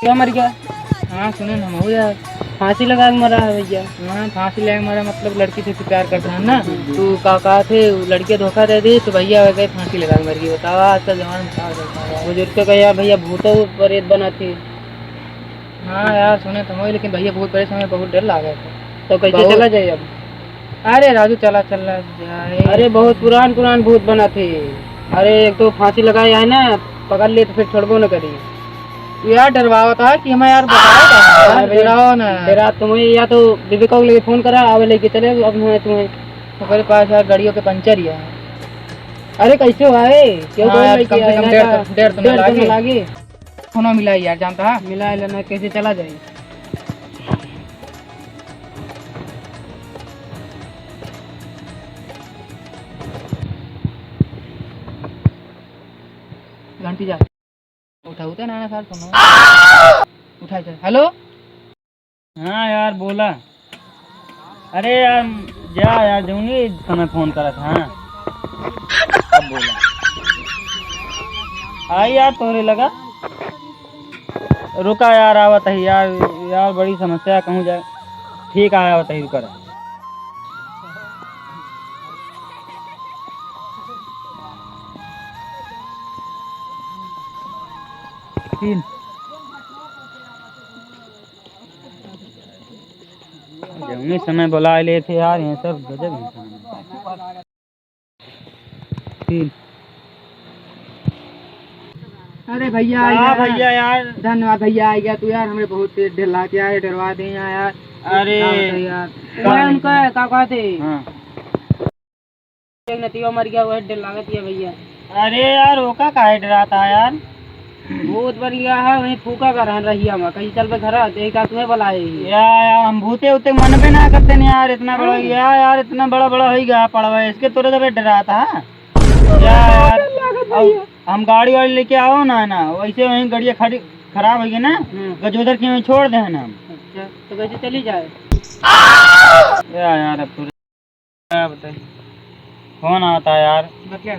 क्या मर गया? हाँ सुने ना हो यार। फांसी लगा के मरा है भैया। हाँ फांसी लगा मारा मतलब लड़की से प्यार करता है ना। तू कहा थे लड़के धोखा दे दी तो भैया गए फांसी लगा के मर गई। बताओ आज का जमाना में क्या चलता है। बुजुर्ग तो कहा भैया भूतों प्रेत बना थी। हाँ यार सुने तो हो, लेकिन भैया बहुत बड़े समय बहुत डर लगा था। तो कैसे चला जाए अब? अरे राजू चला चला जाए। अरे बहुत पुरान भूत बना थे। अरे एक तो फांसी लगाया है ना, पकड़ लिए तो फिर छोड़बो न करी। तू यार डरवाओ था कि हमें यार बताओ डराओ ना। तेरा तुम्हें या तो विवेका को लेके फोन करा आवे लेके चले अब मैं तुम्हें। तुम्हारे पास यार गाड़ियों के पंचर ही है। अरे कैसे हुआ है? क्यों हाँ बोल यार, रही कम से कम डेढ़ तो डेढ़ लागे। लागे। फोन मिला है यार, जानता है। मिला लेना कैसे चला जाए? घंटी जा उठा उठा ना सर सुनो। उठा जा। हेलो। हाँ यार बोला। अरे यार जा यार जूंगी समय फोन करा था। हाँ अब बोला आई यार तोरे लगा रुका यार आवत है यार। यार बड़ी समस्या कहूँ जाए। ठीक आया आवत है रुका रहा। तीन जूंगी समय बुला ले थे यार ये सब गजब इंसान है। तीन। अरे भैया हाँ भैया यार धन्यवाद भैया आ गया तू यार। हमें बहुत डरला के आए डरवा दे यार। अरे यार उनका क्या कहते हाँ एक नतीवा मर गया वह डर लागत है भैया। अरे यार रोका काहे डराता यार। बहुत बढ़िया है वही फूका कर रहिया में कहीं चल पे घर देखा तुम्हें बुलाए। यार हम भूते उते मन पे ना करते नहीं यार। इतना बड़ा यार इतना बड़ा बड़ा हो गया पड़वा इसके तोरे तो डरा था। यार अब हम गाड़ी वाड़ी लेके आओ ना वैसे वहीं गाड़िया खड़ी खराब हो गई ना। गजोदर की वहीं छोड़ दे ना। अच्छा तो कैसे चली जाए? यार अब क्या बताइए कौन आता है यार। बतिया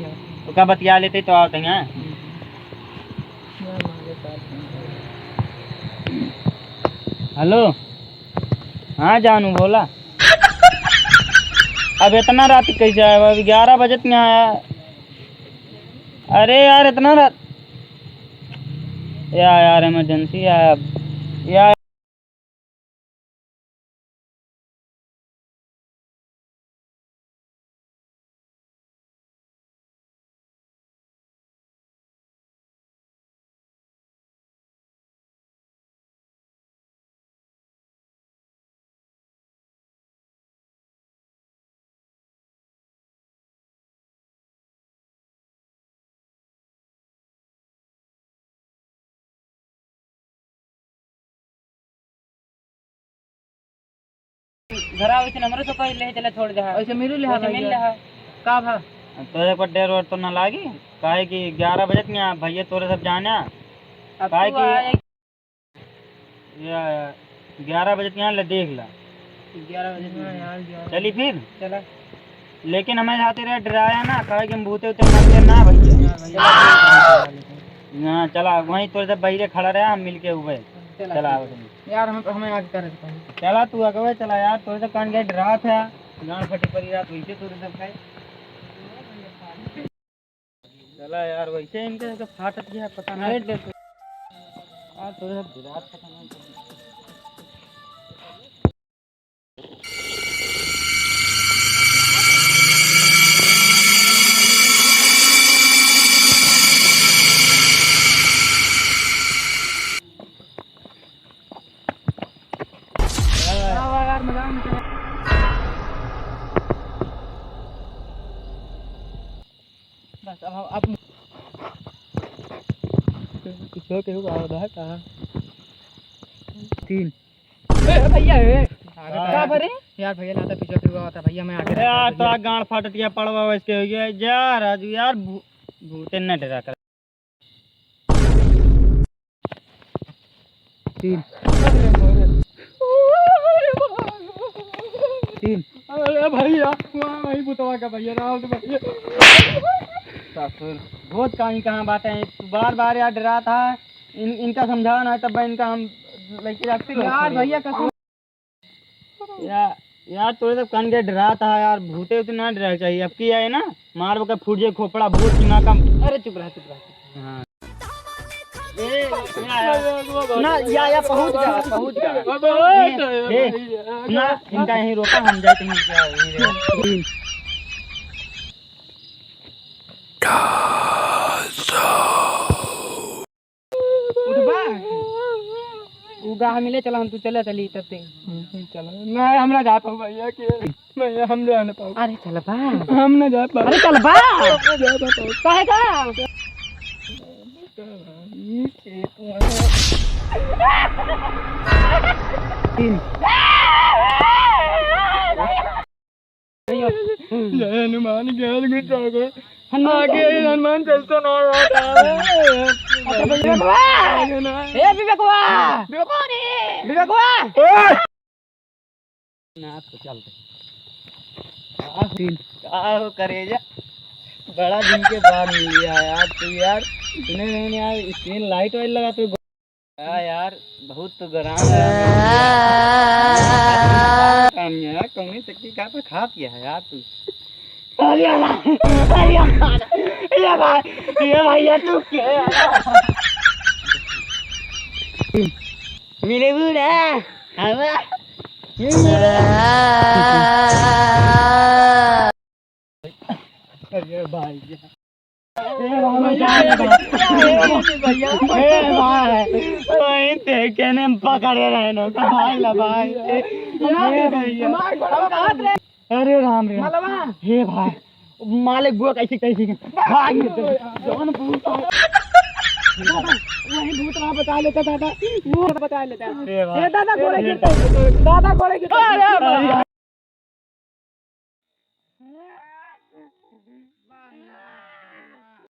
तो क्या बतिया लेते तो आते हैं। हेलो हाँ जानू बोला। अब इतना रात कैसे आया? अभी 11 बजे तक यहाँ आया। अरे यार इतना रात यार इमरजेंसी है अब यार। घर वैसे नंबर तो पहले चला छोड़ दे ऐसे मिलू ले मिल रहा का भा तो एक बार देर और तो ना लागी। काहे कि 11 बजे तक यहाँ भैया तोरे सब जाने। अब काहे तू कि आए 11 बजे तक यहाँ ले देख ला। 11 बजे चली फिर चला। लेकिन हमें जाते रहे डराया ना। काहे कि हम भूते उते मानते ना भैया। हाँ चला वहीं तोरे सब भैया खड़ा रहा हम मिल के हुए। चला यार हमें आगे कर चला तू अगवे चला यार। तोरे सब कान गए डरा था गाँव फटी पड़ी रात वैसे तोरे सब खाए। चला यार वैसे इनके फाटत गया पता नहीं। यार तोरे सब डरा था बस अब किशोर के हुआ है कहाँ? तीन भैया क्या भरे यार भैया लाता पीछे के हुआ था भैया मैं आगे यार तो गांड फाटत गया पड़वा वैसे हो गया जा राजू यार भूते न डरा कर। तीन तीन। अरे भैया वही बुतवा का भैया राव तो भैया बहुत कहीं कहाँ बातें हैं। तू बार बार यार डरा था इनका समझाओ ना, तब इनका हम लेके जाते यार भैया कसम। यार थोड़े सब कान के डरा था यार, भूते उतना ना डरा चाहिए। अब किया है ना, मार बका फूट जाए खोपड़ा, बहुत दिमाग का। अरे चुप रहा चुप रहा। हाँ ना या पहुंच गया ना, इनका यहीं रोका, हम जाए कहीं क्या यहीं उगा मिले चला हम तू चले चली तब ते चलो मैं हम ना जा पाऊँ भैया के, मैं हम जा ना पाऊँ। अरे चल बा हम ना जा पाऊँ। अरे चल बा काहे का जय हनुमान ज्ञान गुण सागर, आगे हनुमान चलता ना आता। अच्छा भैया ए विवेकवा विवेकवा ना तो चलते क्या करेजा, बड़ा दिन के बाद मिल गया यार तू। यार तूने नहीं यार स्क्रीन लाइट वाइट लगा तो यार बहुत तो गरम है। कौन चक्की का पे खा पिया है यार तू। ये भैया तू मेरे बूढ़ा अरे भाई कहने पकड़े रहने भाई ला भाई। अरे राम रे हे भाई, मालिक बुआ कैसे कैसे भाग वही भूत रहा बता लेता दादा, वो बता लेता ये दादा घोड़े गिरते दादा घोड़े गिरते।